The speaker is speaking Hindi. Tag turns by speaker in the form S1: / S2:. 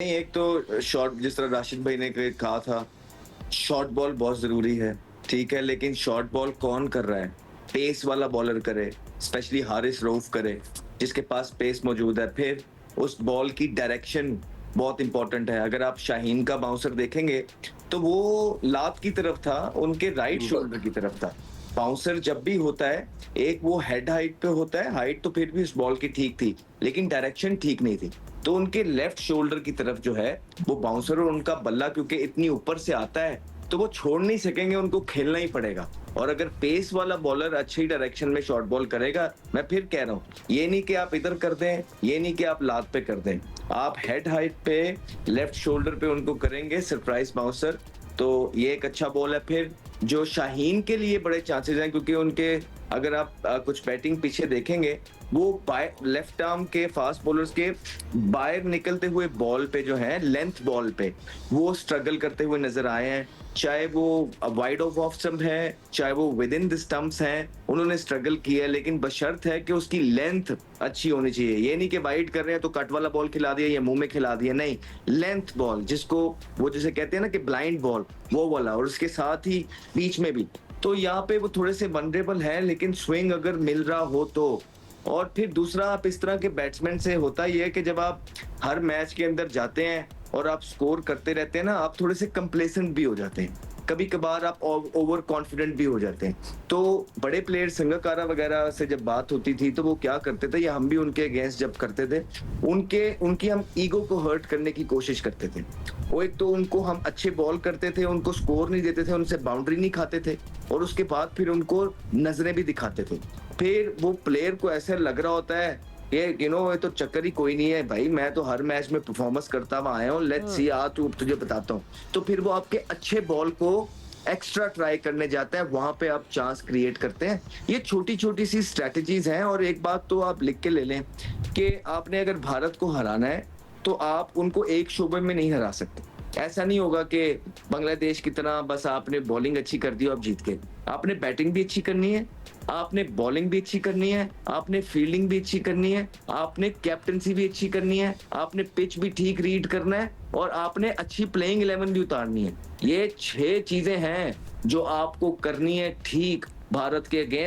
S1: नहीं, एक तो शॉर्ट जिस तरह राशिद भाई ने कहा था, शॉर्ट बॉल बहुत ज़रूरी है, ठीक है? लेकिन शॉर्ट बॉल कौन कर रहा है? पेस वाला बॉलर करे, स्पेशली हारिस रऊफ करे, जिसके पास पेस मौजूद है। फिर उस बॉल की डायरेक्शन बहुत इंपॉर्टेंट है। अगर आप शाहीन का बाउंसर देखेंगे, तो वो लात की तरफ था, उनके राइट शोल्डर की तरफ था। बाउंसर जब भी होता है, एक वो हेड हाइट पे होता है, हाइट तो फिर भी उस बॉल की ठीक थी, लेकिन डायरेक्शन ठीक नहीं थी। तो उनके लेफ्ट शोल्डर की तरफ जो है, वो बाउंसर और उनका बल्ला क्योंकि इतनी ऊपर से आता है, तो वो छोड़ नहीं सकेंगे, उनको खेलना ही पड़ेगा। और अगर पेस वाला बॉलर अच्छी डायरेक्शन में शॉर्ट बॉल करेगा, मैं फिर कह रहा हूँ, ये नहीं कि आप इधर कर दें, ये नहीं कि आप लात पे कर दें। आप हेड हाइट पे, लेफ्ट शोल्डर पे उनको करेंगे सरप्राइज बाउंसर, तो ये एक अच्छा बॉल है। फिर जो शाहीन के लिए बड़े चांसेस हैं, क्योंकि उनके अगर आप कुछ बैटिंग पीछे देखेंगे, वो बाय लेफ्ट आर्म के फास्ट बॉलर्स के बाहर निकलते हुए बॉल पे जो है, लेंथ बॉल पे वो स्ट्रगल करते हुए नजर आए हैं। चाहे वो वाइड ऑफ स्टंप है, चाहे वो विद इन द स्टंप्स हैं, उन्होंने स्ट्रगल किया है, लेकिन बशर्त है कि उसकी लेंथ अच्छी होनी चाहिए। ये नहीं कि वाइड कर रहे हैं तो कट वाला बॉल खिला दिया या मुंह में खिला दिया, नहीं, लेंथ बॉल, जिसको वो जैसे कहते हैं ना कि ब्लाइंड बॉल, वो वाला, और उसके साथ ही बीच में भी। तो यहाँ पे वो थोड़े से वनरेबल है, लेकिन स्विंग अगर मिल रहा हो तो। और फिर दूसरा, आप इस तरह के बैट्समैन से होता ही है कि जब आप हर मैच के अंदर जाते हैं और आप स्कोर करते रहते हैं ना, आप थोड़े से कंप्लेसेंट भी हो जाते हैं, कभी कभार आप ओवर कॉन्फिडेंट भी हो जाते हैं। तो बड़े प्लेयर संगकारा वगैरह से जब बात होती थी, तो वो क्या करते थे, या हम भी उनके अगेंस्ट जब करते थे, उनकी हम ईगो को हर्ट करने की कोशिश करते थे। वो एक तो उनको हम अच्छे बॉल करते थे, उनको स्कोर नहीं देते थे, उनसे बाउंड्री नहीं खाते थे, और उसके बाद फिर उनको नजरें भी दिखाते थे। फिर वो प्लेयर को ऐसे लग रहा होता है ये ये तो चक्कर ही कोई नहीं है भाई, मैं तो हर मैच में परफॉर्मेंस करता हुआ आया हूँ, लेट्स सी, आ तू तुझे बताता हूँ। तो फिर वो आपके अच्छे बॉल को एक्स्ट्रा ट्राई करने जाता है, वहां पे आप चांस क्रिएट करते हैं। ये छोटी छोटी सी स्ट्रेटजीज हैं। और एक बात तो आप लिख के ले लें कि आपने अगर भारत को हराना है, तो आप उनको एक शोबे में नहीं हरा सकते। ऐसा नहीं होगा कि बांग्लादेश की तरह बस आपने बॉलिंग अच्छी कर दी और आप जीत गए। आपने बैटिंग भी अच्छी करनी है, आपने बॉलिंग भी अच्छी करनी है, आपने फील्डिंग भी अच्छी करनी है, आपने कैप्टनसी भी अच्छी करनी है, आपने पिच भी ठीक रीड करना है, और आपने अच्छी प्लेइंग 11 भी उतारनी है। ये 6 चीजें हैं जो आपको करनी है ठीक भारत के अगेंस्ट।